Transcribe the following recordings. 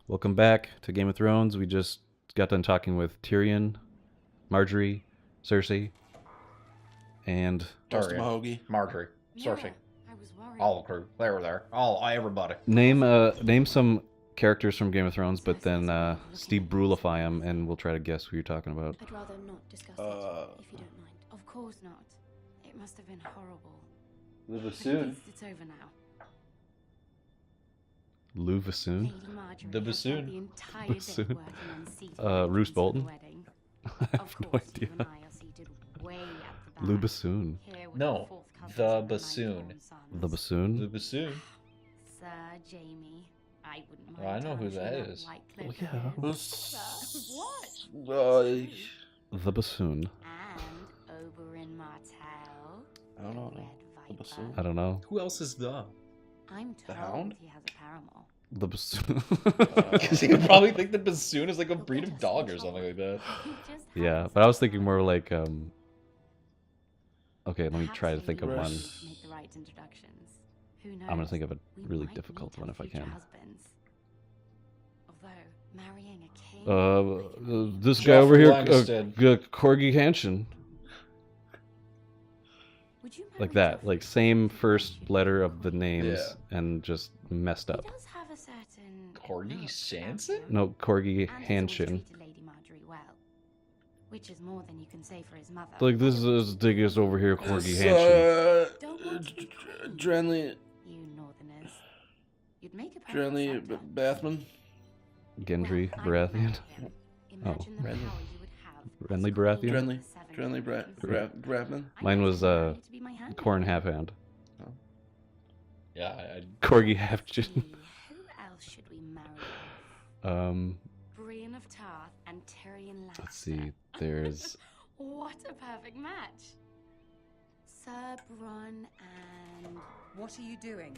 Welcome back to Game of Thrones. We just got done talking with Tyrion, Marjorie, Cersei, and Dusty Targaryen, Mahogi. Marjorie, Cersei, I was worried. all the crew. They were there. All everybody. name some characters from Game of Thrones, but then Steve Brulify them, and we'll try to guess who you're talking about. I'd rather not discuss it, if you don't mind. Of course not. It must have been horrible. The But at bassoon. least it's over now. Lou Vassoon? Lady Marjorie The has spent bassoon. the entire day Bassoon. working on seating Roose arrangements for the Bolton? wedding. I have Of no course, idea. you and I are seated way at the back. Lou Bassoon. Here with No, our fourth cousins the and my bassoon. nine-born sons. The Bassoon? The bassoon. Sir Jamie. I wouldn't Oh, I mind know who tarnishing that is. white Oh, cloak yeah. of his. What? The Bassoon. And Oberyn Martell. I don't know. Red The Viper. bassoon. I don't know. Who else is the? I'm The told Hound? he has a paramour. The Bassoon. Because you would probably think the bassoon is like a breed of dog or something like that. He just Yeah, happens but I was to thinking be more one. like, okay, let me Perhaps try to Lady think of Rush. one. Marjorie would make the right introductions. Who knows? I'm gonna think of a We really might difficult meet one our if I future can. husbands. Although marrying a king. This guy over here, Lannister. Corgi Hanshin. Would you Like marry that, Joffrey? like same first letter of the names Yeah. and just messed He up. does have a certain Corgi look Sanson? about him. No, Corgi And he's always Hanshin. treated Lady Marjorie well, which is more than you can say for his mother. Like this is Diggers over here, Corgi Hanshin. Don't want to be queen. Drenly, You Northerners. You'd make a perfect Drenly Santa. Bathman. Gendry Well, I would marry Baratheon. him. Imagine the Renly. power you would have Renly as Baratheon? queen of Drenly. the seven Drenly kingdoms. Bratman. I Mine might was, even marry to be my handmaid. Corn Half Hand. Yeah, Corgi Let's Hanshin. see, who else should we marry? Brienne of Tarth and Tyrion Lannister. Let's see. There's What a perfect match. Sir Bronn and What are you doing?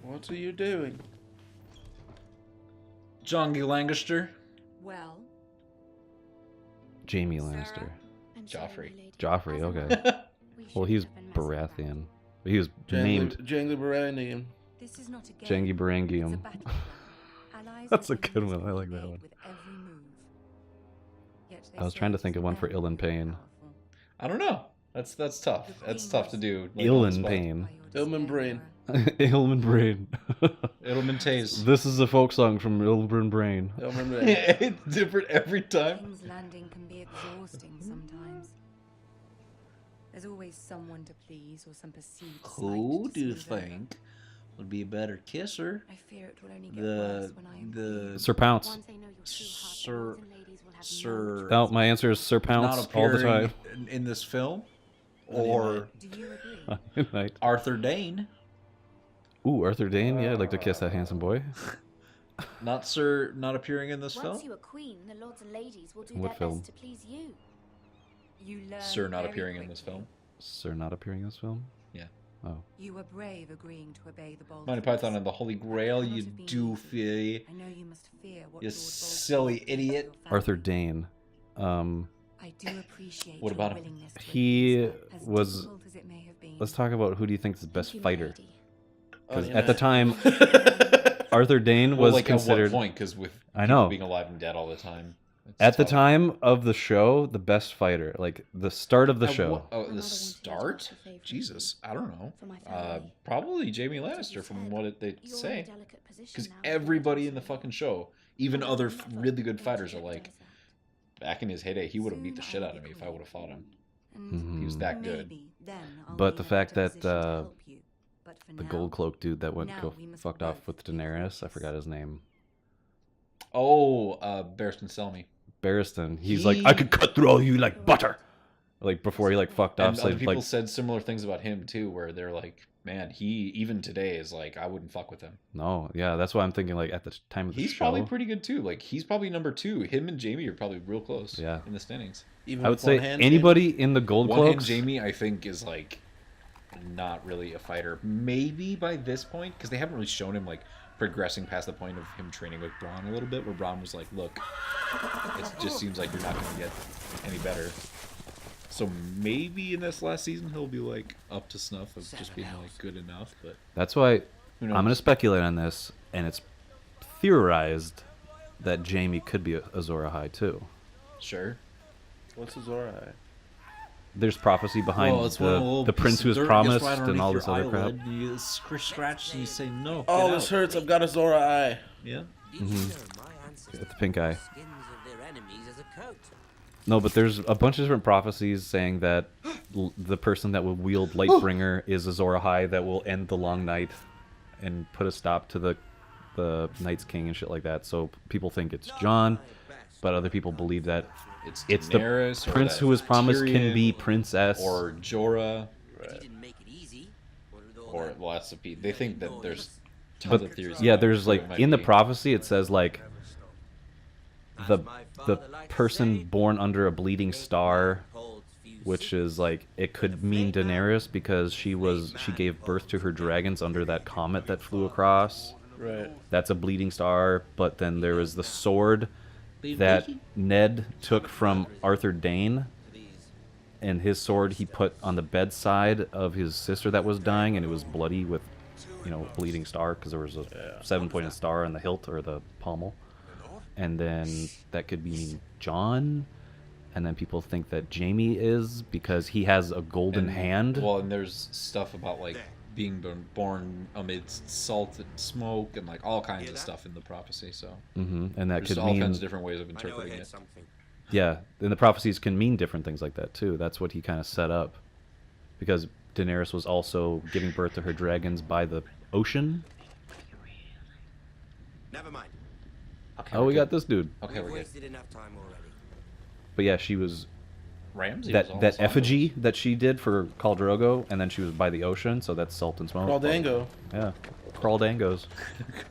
What are you doing? John G. Lancaster. Well, Jamie Sarah? Lannister. and Joffrey. Lady. Joffrey, As a okay. mother, we Well, shouldn't he's have been messing around. Baratheon. But he was named Jangly Baranian. this is not a game. Jangi It's a Barangium. battleground. Allies That's a and good enemies one, I like that evade one. with every move. Yet they I was say trying to it think is of one for them Ill and who are Pain. powerful. I don't know. That's tough. The That's queen tough to was do. Ill on the and spot. Pain. By your Ilman despair, Brain. Nora. Ilman Brain. Edelman Taze. This is a folk song from Ilman Brain. I remember that. It's different every time. King's Landing can be exhausting sometimes. There's always someone to please or some perceived slight Who to do you smooth over. think would be a better kisser? I fear it will only get worse when I am queen. Sir Pounce. Once they know your true heart, the Sir- lords and ladies will have no Sir- choice Oh, but my to answer is Sir Pounce Not all the appearing time. in this film, Monday or Do you agree? Good night. Arthur Dane, Ooh, Arthur Dane. Yeah, I'd like to kiss that handsome boy. not appearing in this Once film. you are queen, the lords and ladies will do What their film? best to please you. You learn Sir not very appearing in this quickly. film. Sir not appearing in this film? Yeah. Oh. You were brave agreeing to obey the bold. Monty voice. Python and the Holy Grail, cannot you have been doofy. I know you must fear what You Lord Bolton silly will do to idiot. your family. Arthur Dane. I do appreciate What your about him? willingness to He appease, as was- difficult as it may have been. Let's talk about who do you think is the Thank best you, my fighter? lady. Because Oh, at the yeah. time, Arthur Dane Well, was like considered. at what point? Because with I people know. being alive and dead all the time. it's At the tough. time of the show, the best fighter, like the start of the At show. what- oh, Another one the to start? judge your favourite. Jesus, I don't know. For my family. Probably Jamie But as Lannister you from said, what they you're in a say. delicate position Because now, everybody in the Lord fucking show, even other Never really good want fighters, to are live like, desert. back in his heyday, he would have beat the Soon shit I out will of me be if I would have fought him. And He was Mhm. that good. maybe then I'll But be the in a fact better that, position to help you. But for The now, gold cloak dude that went Now we must fucked off both with be Daenerys. I cautious. forgot his name. Oh, Barristan Selmy. Barristan. He's like, I He- could cut through all you like butter. Like before he like fucked off. And So other people like, said similar things about him too, where they're like, man, he even today is like, I wouldn't fuck with him. no, yeah, that's why I'm thinking like at the time of the He's show. probably pretty good too. Like he's probably number 2. Him and Jamie are probably real close. Yeah. In the standings. Even I would with one say hand, anybody in the gold One hand cloaks. Jamie, I think, is like not really a fighter. Maybe by this point, because they haven't really shown him like progressing past the point of him training with Braun a little bit, where Braun was like, "Look, it just seems like you're not going to get any better." So maybe in this last season he'll be like up to snuff of just being like good enough. But That's why who I'm knows? gonna speculate on this, and it's theorized that Jamie could be Azor Ahai too. Sure. What's Azor Ahai? There's prophecy behind Well, it's one of the little the prince pieces who was of dirt promised gets right and all underneath this your other crap. eyelid, You scratch and you say no. Oh, get this out. hurts. I've got Azor Ahai. Yeah. With the pink eye. Skins of their enemies as a coat. No, but there's a bunch of different prophecies saying that the person that will wield Lightbringer is Azor Ahai that will end the long night and put a stop to the Night's King and shit like that. So people think it's Jon, but other people believe that it's the Daenerys or prince that who was promised can Tyrion be Princess. or Jorah He didn't make it easy. What did all or that lots of people. They think that there's tons but of theories. yeah, about there's who it like might in the be. prophecy it says like the my the father liked to person say, born under a bleeding star, holds few which is like it could mean Daenerys because she gave birth to her dragons under that comet that flew across. Right. That's a bleeding star. But then there was the sword that Ned took from Arthur Dane, and his sword he put on the bedside of his sister that was dying, and it was bloody with, bleeding star because there was a 7-pointed star on the hilt or the pommel. And then that could mean Jon, and then people think that Jamie is because he has a golden And- hand. Well, and there's stuff about like being born amidst salt and smoke and like all kinds of stuff in the prophecy. So And that there's could all mean kinds of different ways of I know I interpreting had it. something. yeah, and the prophecies can mean different things like that too. That's what he kind of set up, because Daenerys was also giving birth to her dragons by the ocean. Never mind. Okay, Oh, we're we good. got this dude. Okay, We've we're good. wasted enough time already. But yeah, she was Ramsay was that almost effigy that she did for Khal Drogo, and then she was by the ocean, so that's salt and smoke. Crawdango. Yeah, Crawdangos.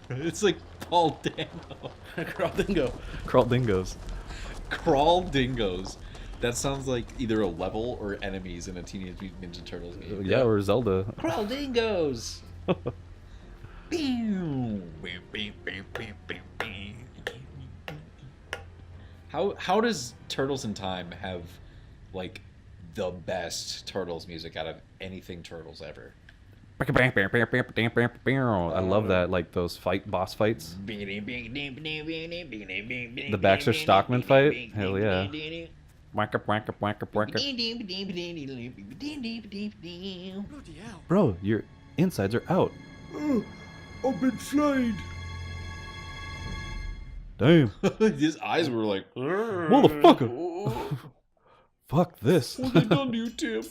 It's like Paul Dano. Crawdango. Crawdingos. Crawl dingoes. That sounds like either a level or enemies in a Teenage Mutant Ninja Turtles game. Yeah, or Zelda. Crawl dingoes. How does Turtles in Time have like the best Turtles music out of anything Turtles ever? I love that, like those boss fights. The Baxter Stockman fight? Hell yeah. Whack up. Bro, your insides are out. I've been flayed. Damn. His eyes were like, Motherfucker. Fuck this. what have they done to you, Tim?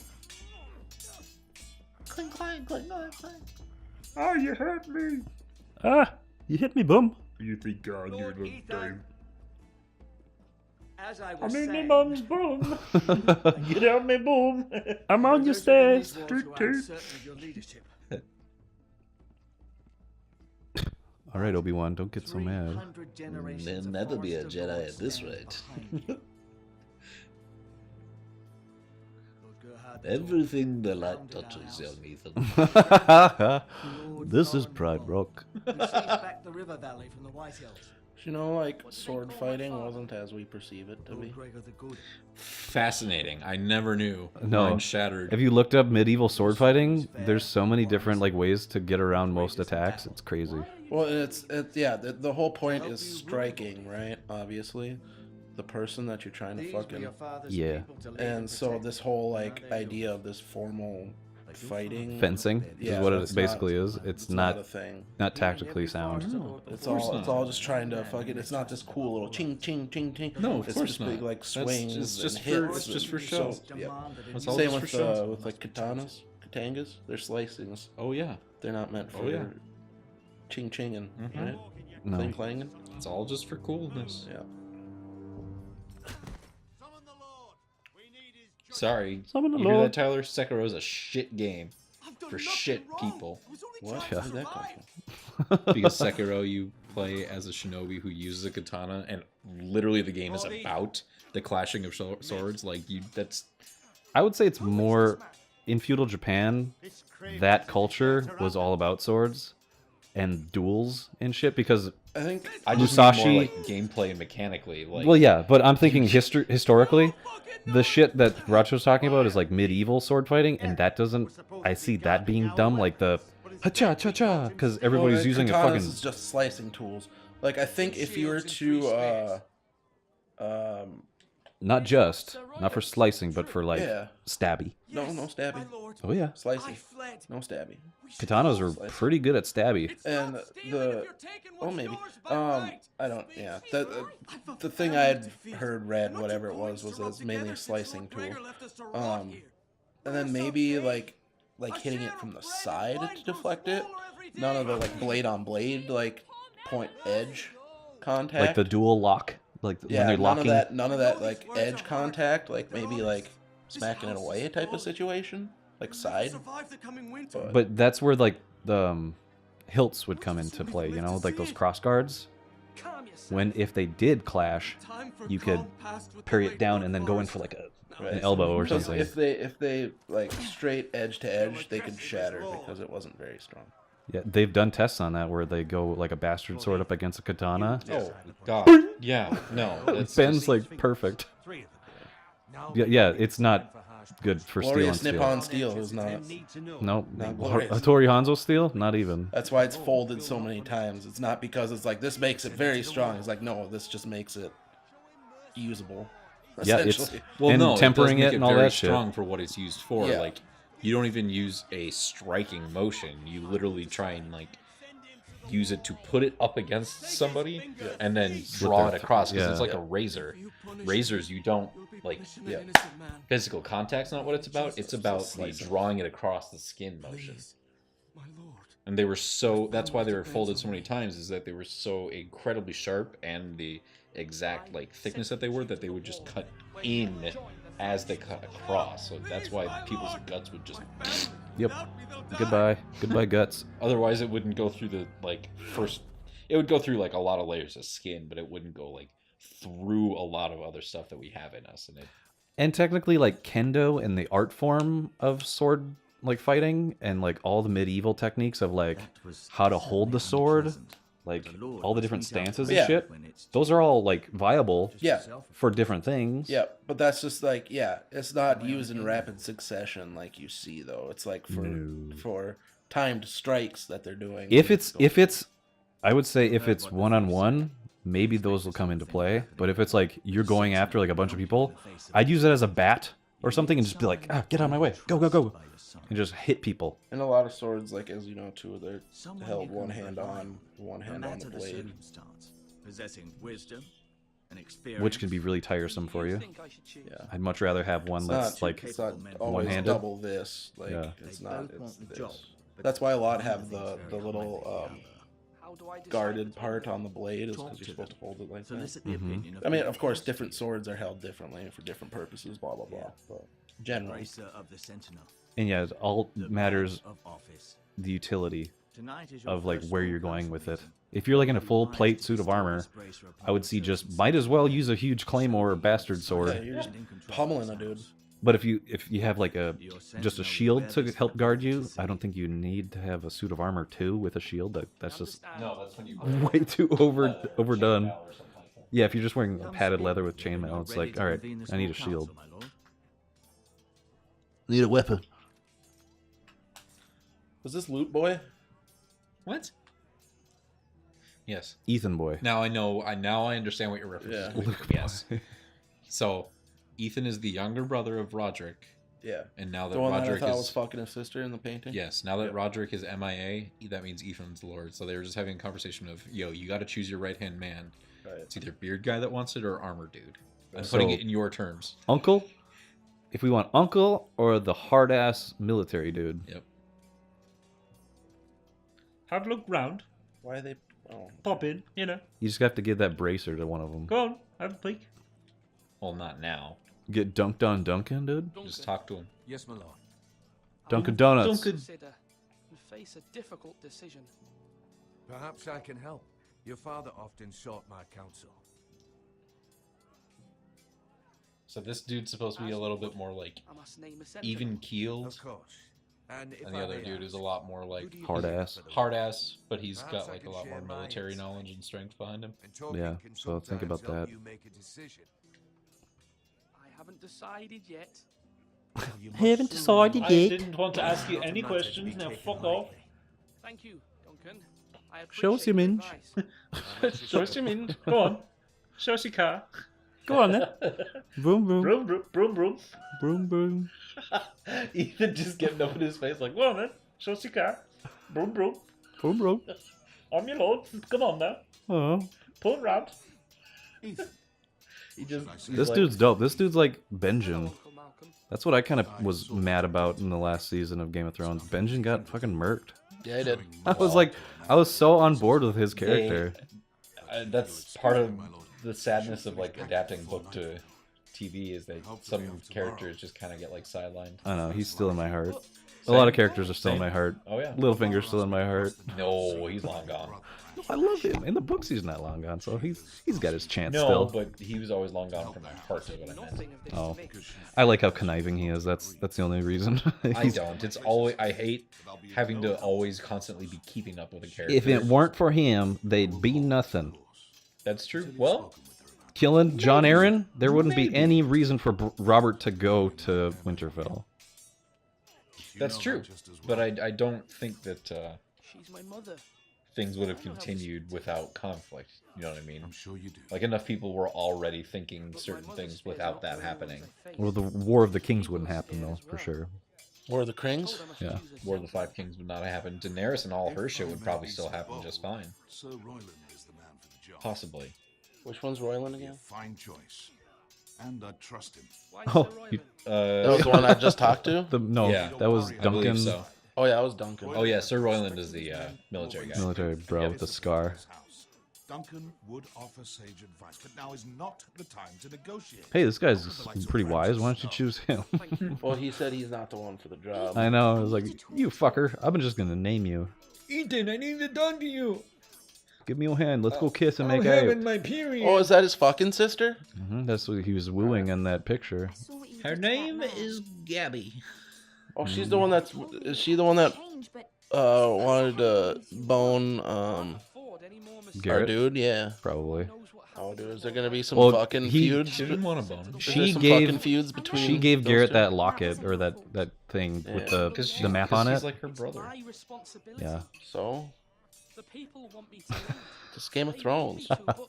Oh, you hurt me. Ah, you hit me, bum. You think God, you little Dave. As I was I'm in saying, my mom's bum. Get out my bum. I'm on your those within stairs. these walls who are uncertain of your leadership. All right, Obi-Wan, don't get so mad. 300 generations There'll of never be a Forester Jedi lords at this stand rate. behind you. Lord Gerhard the Everything the Tall light founded our touches, house. young Ethan. Lord This is Thornwall, Pride Rock. who sees back the river valley from the White Hills. You know, like, sword fighting wasn't as we perceive it to be. Lord Gregor the Good. Fascinating. I never knew. No. Mind shattered. If you looked up medieval sword fighting, there's so many different like ways to get around most attacks. It's crazy. Well, yeah, the whole point is striking, right? Obviously. The person that you're trying to These were fucking... your father's Yeah. people to lead And and so protect. this whole, like, idea of this formal fighting... Fencing Yeah, is what that's it basically is. It's not a thing. tactically sound. It's all just trying to fucking... It's not just cool little ching, ching, ching, ching. No, of it's course just not. big, like, That's swings just and for- hits. it's just for and show. so- yeah. That's all Same just with, for show. with, like, katanas, katangas. They're slicings. Oh yeah. They're not meant for Oh, yeah. ching chinging, Mhm. right? No. Clang clanging. It's all just for coolness. Yeah. Sorry. Summon the You hear Lord. that, Tyler? Sekiro's a shit game for shit people. What? Yeah. Where did that come from? Because Sekiro, you play as a shinobi who uses a katana, and literally the game is about the clashing of swords. Like that's I would say it's more in feudal Japan. That culture was all about swords and duels and shit. Because I think I just Musashi- mean more like gameplay and mechanically. Like well, yeah, but I'm thinking historically, the shit that Racho's talking about is like medieval sword fighting, and that doesn't. I see that being dumb, like the ha cha cha cha, because everybody's using a katanas fucking. is just slicing tools. Like I think if you were to Not for slicing, but for like Yeah. stabby. no stabby. Oh yeah, Slicey. No stabby. katanas are pretty good at stabby. And maybe I don't the thing I had read whatever it was that it's mainly a slicing tool. And then maybe like hitting it from the side to deflect it. None of the like blade on blade like point edge contact. Like the dual lock, like when they're locking. None of that like edge contact, like maybe like smacking it away type of situation, like side. But that's where like the hilts would come into play, you know, like those cross guards. When if they did clash, you could parry it down and then go in for like an elbow or Because something. if they like straight edge to edge, they could shatter because it wasn't very strong. Yeah, they've done tests on that where they go like a bastard sword up against a katana. Oh God. Yeah. No. That's Bends just- like perfect. Yeah, it's not good for steel and Glorious steel. Nippon steel is not. Nope. Not glorious. Hattori Hanzo steel? Not even. That's why it's folded so many times. It's not because it's like this makes it very strong. It's like no, this just makes it usable. Yeah, it's Essentially. Well, and no, tempering it, does make it and all very that shit. strong for what it's used for. Yeah. Like, you don't even use a striking motion. You literally try and like use it to put it up against somebody and then draw it across because it's like a razor. Razors, you don't like. Yeah. Physical contact's not what it's about. It's about like drawing it across the skin motion. And they were so. That's why they were folded so many times. Is that they were so incredibly sharp and the exact like thickness that they would just cut in as they cut across. So that's why people's guts would just. Yep. Goodbye guts. Otherwise, it wouldn't go through the like first. It would go through like a lot of layers of skin, but it wouldn't go like through a lot of other stuff that we have in us. And technically, like kendo and the art form of sword like fighting and like all the medieval techniques of like how to hold the sword, like all the different stances and Yeah. shit. Those are all like viable Yeah. for different things. Yeah, but that's just like it's not used in rapid succession like you see though. It's like for timed strikes that they're doing. If it's I would say if it's one-on-one, maybe those will come into play. But if it's like you're going after like a bunch of people, I'd use it as a bat or something and just be like, get out of my way, go, and just hit people. and a lot of swords, like as you know too, they're held one hand on the blade. Possessing wisdom and experience. Which can be really tiresome for you. Yeah. I'd much rather have one that's like it's not always one-handed. double this. Like Yeah. it's not. It's this. That's why a lot have the little guarded part on the blade is because you're supposed to hold it like that. Solicit the opinion of I mean, of course, different swords are held differently for different purposes. Blah blah blah. But generally, Racer of the Sentinel. And yeah, it all The matters man of office. the utility Tonight is your of like first where full you're going council with it. meeting. If you're like in a full plate suit of armor, I would see just might as well use a huge claymore or bastard yeah, sword. you're just pummeling a dude. But if you have like just a shield to help guard you, I don't think you need to have a suit of armor too with a shield. That's just No, that's when you. way too overdone. Yeah, if you're just wearing padded leather with chainmail, it's like, all right, I need a shield. Need a weapon. Was this Loot Boy? What? Yes. Ethan boy. Now I know. Now I understand what you're referencing. Yeah. Yes. So, Ethan is the younger brother of Roderick, Yeah. and now that The one that I Roderick thought is was fucking his sister in the painting. yes, now that Yep. Roderick is MIA, that means Ethan's the Lord. So they were just having a conversation of, yo, you got to choose your right hand man. Right. It's either beard guy that wants it or armor dude. I'm So- putting it in your terms. Uncle? If we want uncle or the hard ass military dude. Yep. Have a look round. Why are they? Oh. Pop in. You know. You just have to give that bracer to one of them. Go on. Have a peek. Well, not now. Get dunked on Duncan, dude. Just talk to him. Yes, my lord. Dunkin' Donuts. Dunkin'. Consider and face a difficult decision. Perhaps I can help. Your father often sought my counsel. So this dude's supposed to be a little bit more like I must name a sentinel. even keeled, Of course. And if and the I other may dude is a ask, lot more like who do you Hard think ass. for the hard role? ass, but he's Perhaps got I like a can lot more share my military insight. knowledge and strength behind him. And talking Yeah, can so think about sometimes help that. you make a decision. I haven't decided yet. You Haven't must decided soon yet. didn't want to ask you any questions, now fuck off. Thank you, Duncan. I Show us your appreciate minge. Show us your mean. Go on. Show us your car. Go on then. Boom, boom. Broom, broom, broom, broom. Boom, boom. Ethan just getting up in his face like, go on then. Show us your car. Broom, broom. Boom, boom. I'm your lord. Come on now. Oh. Pull it round. Ethan, He just. This dude's dope. This dude's like Benjen. Uncle Malcolm. That's what I kind of was mad about in the last season of Game of Thrones. Benjen got fucking murked. Yeah, I did. I was like, I was so on board with his character. That's part of the sadness of like adapting book to TV is that some characters just kind of get like sidelined. I know, he's still in my heart. A lot of characters are still in my heart. Oh yeah. Littlefinger's still in my heart. No, he's long gone. I love him. In the books, he's not long gone, so he's got his chance No, still. but he was always long gone from my heart. Is what I meant. Nothing of this Oh, to me. I like how conniving he is. That's the only reason. I don't. It's always. I hate having to always constantly be keeping up with a character. If it weren't for him, they'd be nothing. That's true. Well, Killing John Aaron, there wouldn't be any reason for Robert to go to Winterfell. that's true. But I don't think that She's my mother. things would have continued without conflict. You know what I mean? I'm sure you do. Like enough people were already thinking certain things without that happening. Well, the War of the Kings wouldn't happen, though, for sure. War of the Krings? Yeah. War of the Five Kings would not have happened. Daenerys and all her shit would probably still happen just fine. Sir Royland is the man for the job. Possibly. Which one's Royland again? Fine choice. And I trust him. Why Oh, Sir you- Royland? That was the one I just talked to? No, Yeah, that was I believe Duncan, so. Oh, yeah, it was Duncan. Oh yeah, Sir Royland is the military guy. military bro with the scar. Duncan would offer sage advice, but now is not the time to negotiate. Hey, this guy's pretty wise. Why don't you choose him? Well, he said he's not the one for the job. I know. I was like, you fucker. I'm just gonna name you. Ethan, I need to talk to you. Give me your hand. Let's go kiss and make out. my period. Oh, is that his fucking sister? That's what he was wooing in that picture. Her name is Gabby. Oh, she's the one that's... Is she the one that Change, but wanted to bone Afford any more mistakes. our Garrett? dude? Yeah. Probably. Knows what Oh, happens dude, is there gonna be some Well, fucking he- feuds? She didn't want a bone. Is there She some gave- fucking feuds between She gave those Garrett two? that locket or that thing with Yeah. the map on He's it. like her brother. My responsibility. Yeah. So, The people want me to lead. it's Game of They Thrones. want me to, but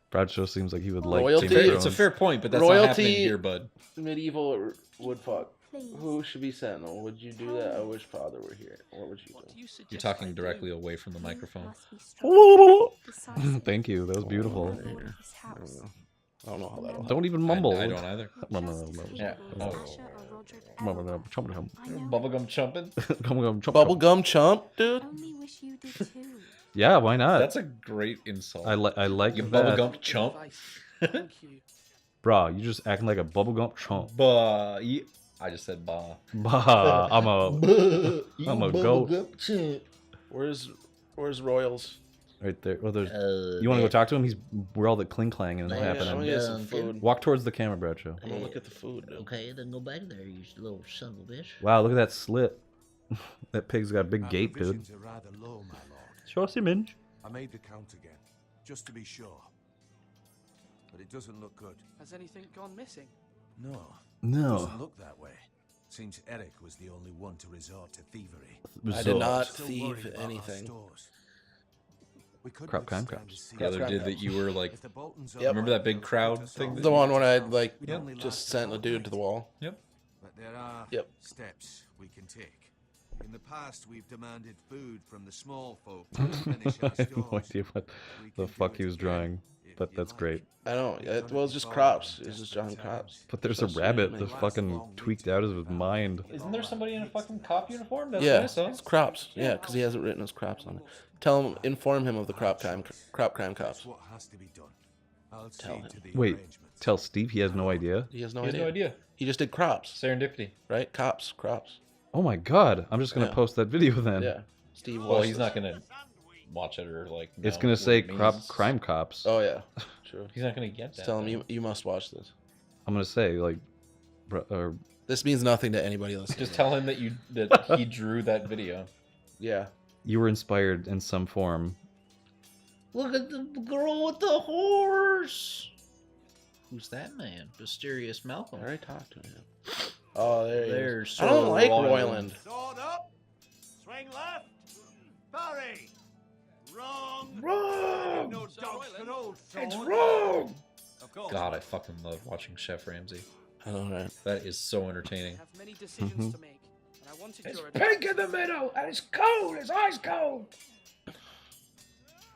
Bradshaw seems like he would like Royalty? Game of It's a Thrones. fair point, but that's not happening Royalty- here, bud. Medieval would fuck. please. Who should be sentinel? Would you do that? I wish father were here. What would you what do do? you suggest You're talking I do? directly away from the You microphone. must be strong, decisive, Thank you. That was beautiful. lord of this I house. don't know. I don't know how that'll Don't even mumble. I don't either. Yeah. Yeah. Oh. Bubblegum Bubblegum chumping? Bubblegum chump, dude? Only wish you did too. Yeah, why not? That's a great insult. I like You that. bubblegum chump. Thank you. Bro, you just acting like a bubblegum chump. Bah. I just said bah. Bah, I'm a goat. Where's Royals? Right there. Well, there's. You want to go talk to him? He's where all the cling clang is I'm happening. gonna get some food. Walk towards the camera, Bradshaw. I'm gonna look at the food, dude. Okay, then go back there, you little son of a bitch. Wow, look at that slit. That pig's got a big Our gape, dude. provisions are rather low, my lord. Show us your minge. I made the count again, just to be sure. But it doesn't look good. Has anything gone missing? No, No. doesn't look that way. Seems Eric was the only one to resort to thievery. I did not Still thieve worried about our anything. stores. We could Crop time withstand crops. a siege. The other did that you were like. If the Boltons Yep. Remember that big crowd thing? The one when I like We'd only just last sent a about dude to the wall. Yep. But there are Yep. steps we can take. In the past, we've demanded food from the small folk to replenish I our have no stores. idea what We the can do fuck it he was again, drawing, if but you that's like. great. I don't. Well, it's just crops. It's just drawing crops. But there's a That's rabbit what that's it fucking tweaked out of his mind. Isn't there somebody in a fucking cop uniform? That's Yeah, what I saw. it's crops. Yeah, because he hasn't written his crops on it. Tell him, inform him of the crop crime That's cops. what has to be done. I'll Tell see him. to the Wait, arrangements. tell Steve he has no idea. He has no He has idea. no idea. He just did crops, Serendipity. right? Crops. Oh my god, I'm just gonna Yeah. post that video then. Yeah. Steve. Well, watched he's this. not gonna watch it or like. It's know gonna what say it means. crime cops. Oh yeah. True. He's not gonna get that. Just tell him though. you must watch this. I'm gonna say like, This means nothing to anybody listening. Just tell him that he drew that video. Yeah. you were inspired in some form. Look at the girl with the horse. Who's that man? Mysterious Malcolm. I already talked to him. Oh, there he There's is. I don't Sir like Royland. Royland. Sword up. Swing left. Parry. an old It's sword. wrong! Of course. God, I fucking love watching Chef Ramsay. I know, right? That is so entertaining. I have many decisions to make, and I wanted It's your pink advice. in the middle, and it's cold. It's ice cold.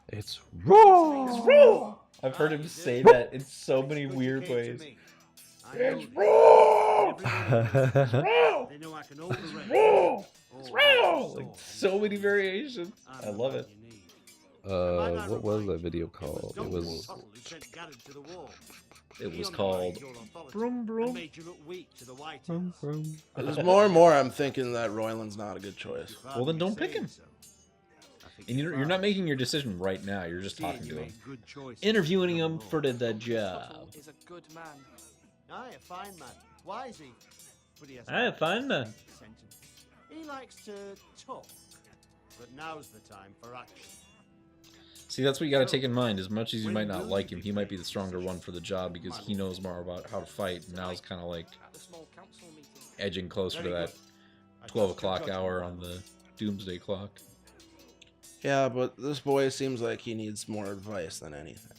It's raw. It's raw. I've heard him say that in so many weird ways. It's raw. It's Raw. They know I can hold the reins. Raw. It's raw. Like so many variations. I love it. What was that video called? It was It was called Brum brum. There's more and more I'm thinking that Royland's not a good choice. Well, then don't pick him. And you're not making your decision right now. You're just talking to him. Interviewing him for the job. Is a good man. Aye, a fine man. Why is he? But he has I find that. sentence. He likes to talk, but now's the time for action. See, that's what you gotta take in mind. As much as you might not like him, he might be the stronger one for the job because he knows more about how to fight. And now he's kind of like At the small council meeting. edging closer to that 12 o'clock hour on the doomsday clock. Yeah, but this boy seems like he needs more advice than anything.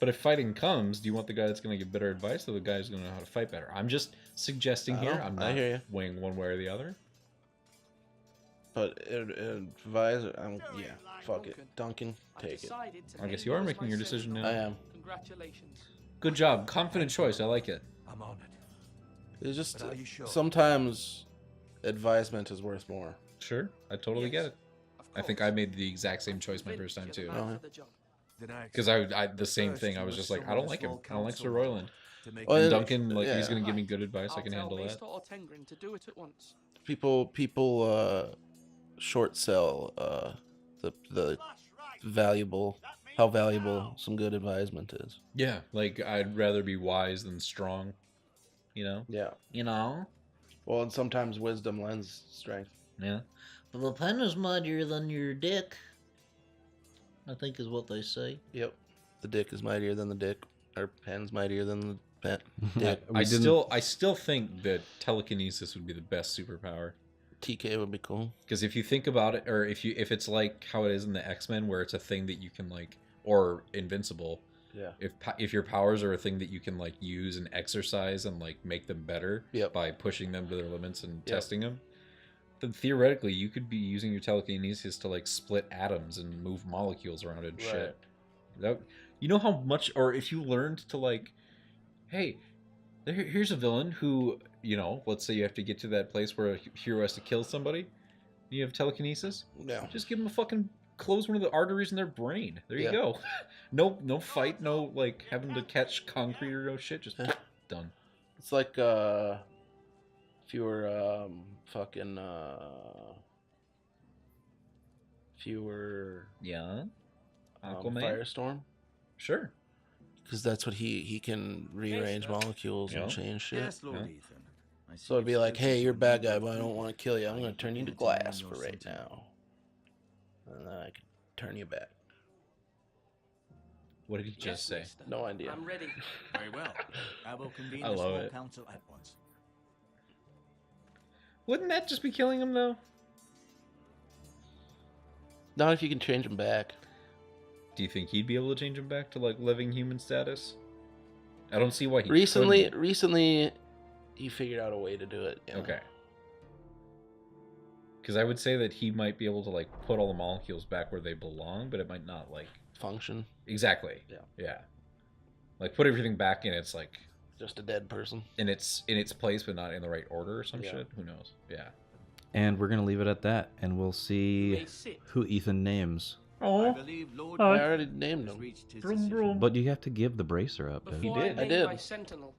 But if fighting comes, do you want the guy that's going to give better advice or the guy who's going to know how to fight better? I'm just suggesting here. I'm I not hear you. weighing one way or the other. But advisor, yeah, fuck it. Duncan, I've take it. decided to I guess make you are yours making my your decision sentinel. now. I am. Congratulations. Good job. Confident choice. I like it. I'm honored. It's just But are you sure? sometimes advisement is worth more. Sure. I totally get it. Of I think course. I made the exact same choice my first time too. You're the man Uh-huh. for the job. Then I Because I the same thing. I was just like, I don't like him. I don't like Sir Royland. to make Well, And it- Duncan, like, he's yeah. going to give me good advice. I I'll can tell handle that. Maester or Tengrin to do it at once. People short sell the valuable how valuable some good advisement is. Yeah, like I'd rather be wise than strong. You know? Yeah. You know? Well, and sometimes wisdom lends strength. Yeah. The pen is mightier than your dick, I think is what they say. Yep. The dick is mightier than the dick. Or pen's mightier than the pen. Dick. We I didn't- still think that telekinesis would be the best superpower. TK would be cool. Because if you think about it, or if it's like how it is in the X-Men, where it's a thing that you can like, or Invincible, Yeah. if your powers are a thing that you can like use and exercise and like make them better Yep. by pushing them to their limits and Yep. testing them, then theoretically you could be using your telekinesis to like split atoms and move molecules around and shit. That, you know how much, or if you learned to like, hey, here's a villain who, you know, let's say you have to get to that place where a hero has to kill somebody. You have telekinesis. Yeah. Just give them a fucking close one of the arteries in their brain. There you Yeah. go. No fight, no like having to catch concrete or no shit. Just done. It's like if you were if you were Yeah. Aquaman. Firestorm, Sure. because that's what he can rearrange molecules Yeah. and change shit. Yes, Lord Yeah. Ethan. I see So it'd be it's like, business hey, you're a for bad me. guy, but I don't want to kill you. I'm going to turn you to glass for right Sentinel. now, and then I can turn you back. What did he just Yes, say? Maester. No idea. I'm ready. Very well. I will convene I the love small it. council at once. Wouldn't that just be killing him though? Not if you can change them back. Do you think he'd be able to change him back to like living human status? I don't see why he Recently, couldn't. he figured out a way to do it. Yeah. Okay. Because I would say that he might be able to like put all the molecules back where they belong, but it might not like Function. exactly. Yeah. Yeah. Like put everything back in its like Just a dead person. in its place, but not in the right order or some Yeah. shit. Who knows? Yeah. And we're gonna leave it at that, and we'll You see may sit. who Ethan names. I Oh. believe Lord I Ethan already named has him. reached his Brum, decision. brum. But you have to give the bracer up, Dev. Before did. I I name did. my sentinel,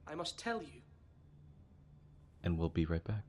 I must tell you. And we'll be right back.